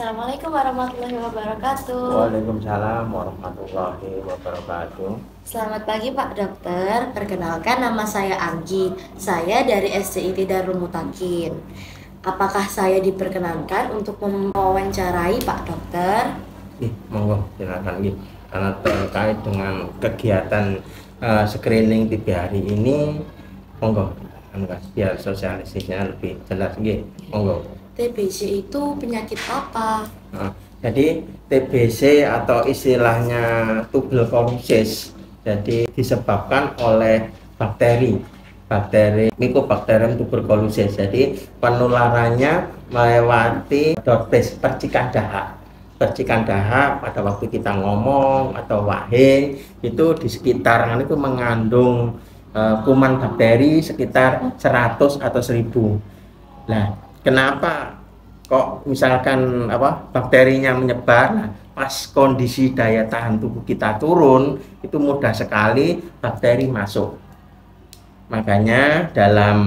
Assalamualaikum warahmatullahi wabarakatuh. Waalaikumsalam warahmatullahi wabarakatuh. Selamat pagi Pak Dokter. Perkenalkan, nama saya Anggi. Saya dari SDIT Darul Mutakin. Apakah saya diperkenankan untuk mewawancarai Pak Dokter? Monggo silakan Nggih. Karena terkait dengan kegiatan screening TB hari ini, monggo biar sosialisasinya lebih jelas nggih. Monggo. TBC itu penyakit apa? Jadi TBC atau istilahnya tuberkulosis, jadi disebabkan oleh bakteri Mycobacterium tuberculosis. Jadi penularannya melewati droplet, percikan dahak pada waktu kita ngomong atau wahing, itu di sekitar itu mengandung kuman bakteri sekitar 100 atau 1000. Nah, kenapa kok misalkan bakterinya menyebar? Nah, pas kondisi daya tahan tubuh kita turun, itu mudah sekali bakteri masuk. Makanya dalam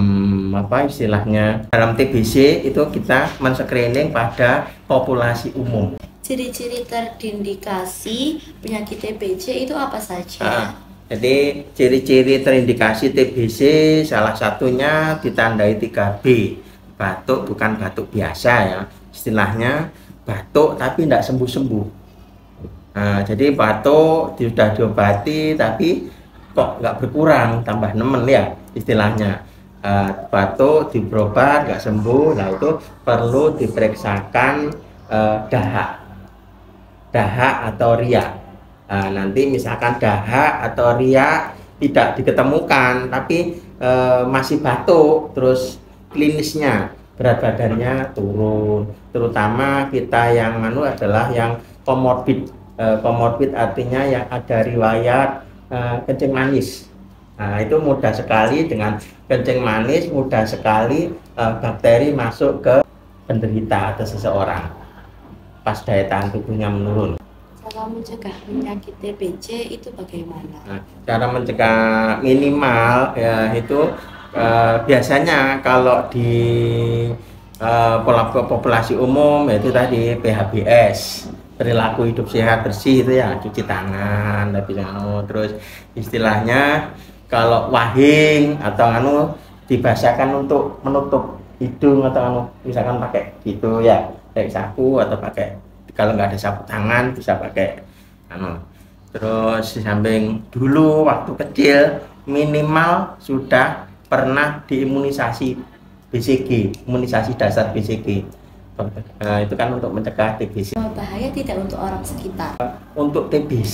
istilahnya dalam TBC itu kita men-screening pada populasi umum. Ciri-ciri terindikasi penyakit TBC itu apa saja? Jadi ciri-ciri terindikasi TBC salah satunya ditandai 3B. Batuk, bukan batuk biasa ya, istilahnya batuk tapi tidak sembuh-sembuh. Jadi batuk sudah diobati tapi kok nggak berkurang, tambah nemen ya istilahnya. Batuk diberobat nggak sembuh, nah itu perlu diperiksakan dahak atau riak. Nanti misalkan dahak atau riak tidak diketemukan tapi masih batuk, terus klinisnya berat badannya turun, terutama kita yang adalah yang komorbid artinya yang ada riwayat kencing manis. Nah, itu mudah sekali dengan kencing manis, mudah sekali bakteri masuk ke penderita atau seseorang pas daya tahan tubuhnya menurun. Cara mencegah penyakit TBC itu bagaimana? Nah, cara mencegah minimal ya itu biasanya kalau di populasi umum yaitu tadi PHBS, perilaku hidup sehat bersih, itu ya cuci tangan, terus istilahnya kalau wahing atau dibasahkan untuk menutup hidung atau misalkan pakai gitu ya, pakai sapu atau pakai, kalau nggak ada sapu tangan bisa pakai terus di samping dulu waktu kecil minimal sudah pernah diimunisasi BCG, imunisasi dasar BCG. Itu kan untuk mencegah TBC. Bahaya tidak untuk orang sekitar? Untuk TBC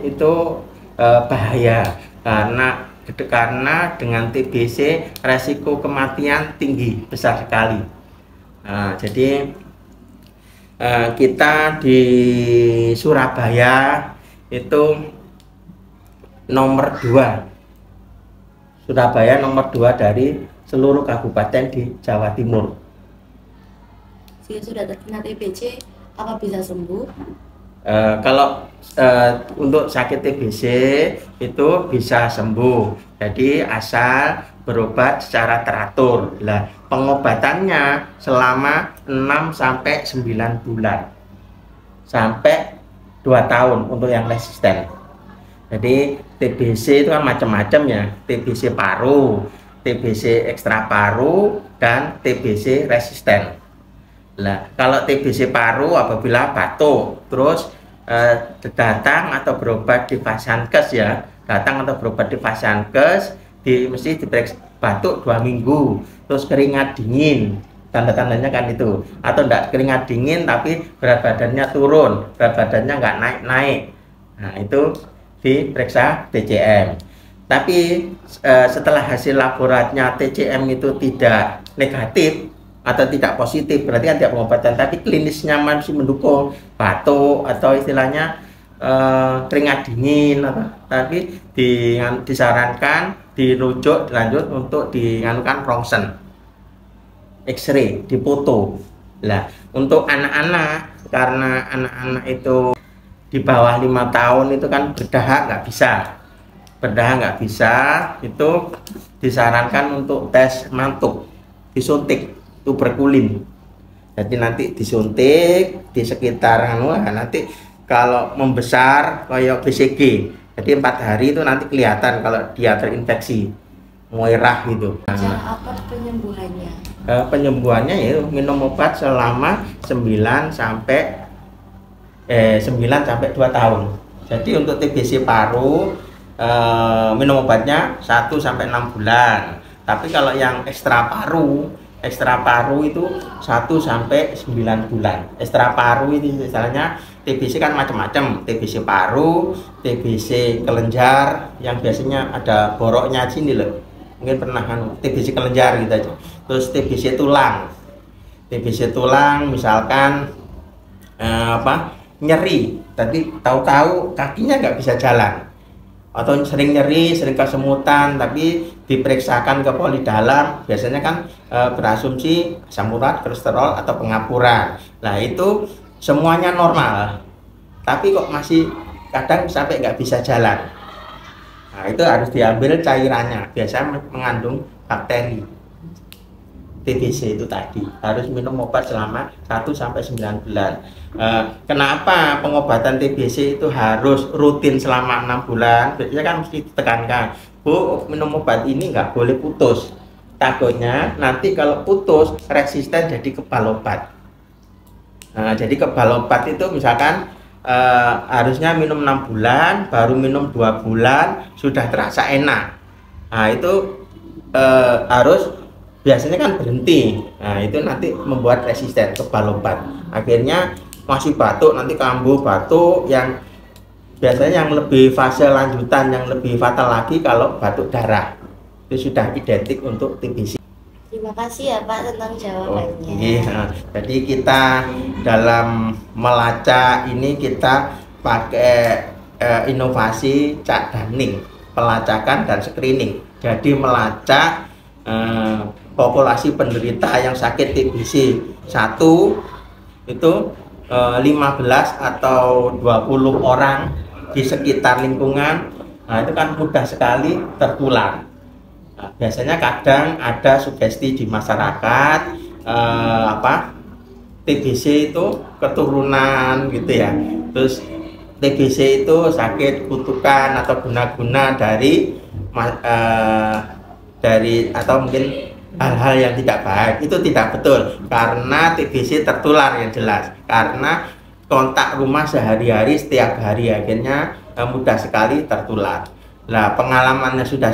itu bahaya karena dengan TBC resiko kematian tinggi, besar sekali. Jadi kita di Surabaya itu nomor 2. Surabaya nomor 2 dari seluruh kabupaten di Jawa Timur. Jika sudah terkena TBC, apa bisa sembuh? Kalau untuk sakit TBC itu bisa sembuh, jadi asal berobat secara teratur. Nah, pengobatannya selama 6-9 bulan sampai 2 tahun untuk yang resisten. Jadi TBC itu kan macam-macam ya, TBC paru, TBC ekstra paru, dan TBC resisten. Nah, kalau TBC paru apabila batuk, terus datang atau berobat di Vasankes ya, mesti diperiksa batuk 2 minggu, terus keringat dingin, tanda-tandanya kan itu, atau enggak keringat dingin tapi berat badannya turun, berat badannya nggak naik-naik, nah itu diperiksa TCM. Tapi setelah hasil laboratnya TCM itu tidak negatif atau tidak positif, berarti kan tidak pengobatan, tapi klinisnya masih mendukung, batuk atau istilahnya keringat dingin, tapi disarankan dirujuk lanjut untuk dianukan rongsen, X-ray, dipoto. Nah, untuk anak-anak, karena anak-anak itu di bawah 5 tahun itu kan berdahak nggak bisa, itu disarankan untuk tes mantuk, disuntik tuberkulin. Jadi nanti disuntik di sekitar nanti kalau membesar kayak BCG. Jadi 4 hari itu nanti kelihatan kalau dia terinfeksi merah gitu. Cara apa penyembuhannya? Penyembuhannya yaitu minum obat selama 9 sampai 2 tahun. Jadi untuk TBC paru minum obatnya 1 sampai 6 bulan. Tapi kalau yang ekstra paru itu 1 sampai 9 bulan. Ekstra paru itu misalnya TBC kan macam-macam, TBC paru, TBC kelenjar yang biasanya ada boroknya sini loh. Mungkin pernah kan TBC kelenjar gitu aja. Terus TBC tulang. TBC tulang misalkan nyeri. Tadi tahu-tahu kakinya nggak bisa jalan. Atau sering nyeri, sering kesemutan, tapi diperiksakan ke poli dalam, biasanya kan berasumsi asam urat, kolesterol atau pengapuran. Nah itu semuanya normal, tapi kok masih kadang sampai nggak bisa jalan. Nah itu harus diambil cairannya, biasanya mengandung bakteri. TBC itu tadi harus minum obat selama 1 sampai 9 bulan. Kenapa pengobatan TBC itu harus rutin selama 6 bulan? Biasanya kan mesti ditekankan, Bu, minum obat ini nggak boleh putus. Takutnya nanti kalau putus resisten jadi kebal obat. Nah, jadi kebal obat itu misalkan harusnya minum 6 bulan, baru minum 2 bulan sudah terasa enak. Nah itu harus biasanya kan berhenti. Nah itu nanti membuat resisten kebal obat, akhirnya masih batuk, nanti kambuh batuk yang biasanya yang lebih fase lanjutan, yang lebih fatal lagi kalau batuk darah. Itu sudah identik untuk TBC. Terima kasih ya Pak tentang jawabannya. Iya. Jadi kita dalam melacak ini kita pakai inovasi cak daning, pelacakan dan screening. Jadi melacak populasi penderita yang sakit TBC 1 itu 15 atau 20 orang di sekitar lingkungan. Nah itu kan mudah sekali tertular. Nah, biasanya kadang ada sugesti di masyarakat TBC itu keturunan gitu ya. Terus TBC itu sakit kutukan atau guna-guna dari atau mungkin hal-hal yang tidak baik. Itu tidak betul, karena TBC tertular yang jelas karena kontak rumah sehari-hari setiap hari, akhirnya mudah sekali tertular. Nah pengalamannya sudah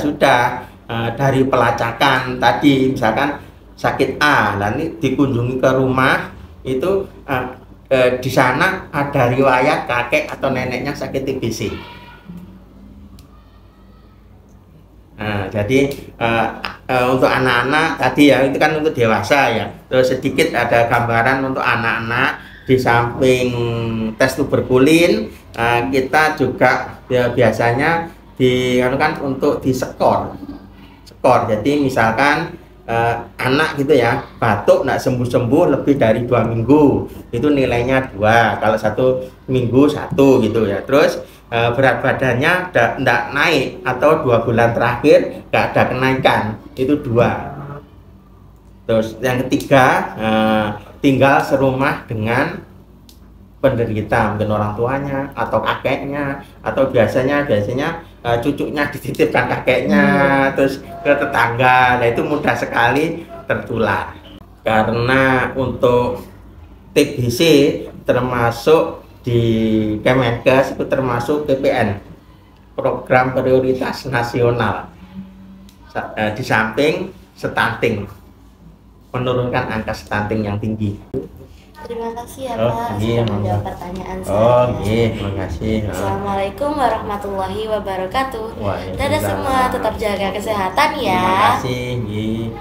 dari pelacakan tadi, misalkan sakit A, nanti dikunjungi ke rumah itu di sana ada riwayat kakek atau neneknya sakit TBC. Nah, jadi untuk anak-anak tadi ya, itu kan untuk dewasa ya. Terus sedikit ada gambaran untuk anak-anak. Di samping tes tuberkulin, kita juga ya, biasanya kan untuk diskor. Jadi misalkan anak gitu ya, batuk nggak sembuh-sembuh lebih dari 2 minggu, itu nilainya 2. Kalau 1 minggu 1 gitu ya. Terus berat badannya tidak naik atau 2 bulan terakhir nggak ada kenaikan, itu 2. Terus yang ketiga, tinggal serumah dengan penderita, mungkin orang tuanya atau kakeknya, atau biasanya cucunya dititipkan kakeknya terus ke tetangga. Nah itu mudah sekali tertular. Karena untuk TBC termasuk di Kemenkes itu termasuk PPN, program prioritas nasional, di samping stunting, menurunkan angka stunting yang tinggi. Terima kasih ya Pak sudah menjawab pertanyaan saya. Terima kasih. Assalamualaikum warahmatullahi wabarakatuh. Dadah semua, tetap jaga kesehatan ya. Terima kasih.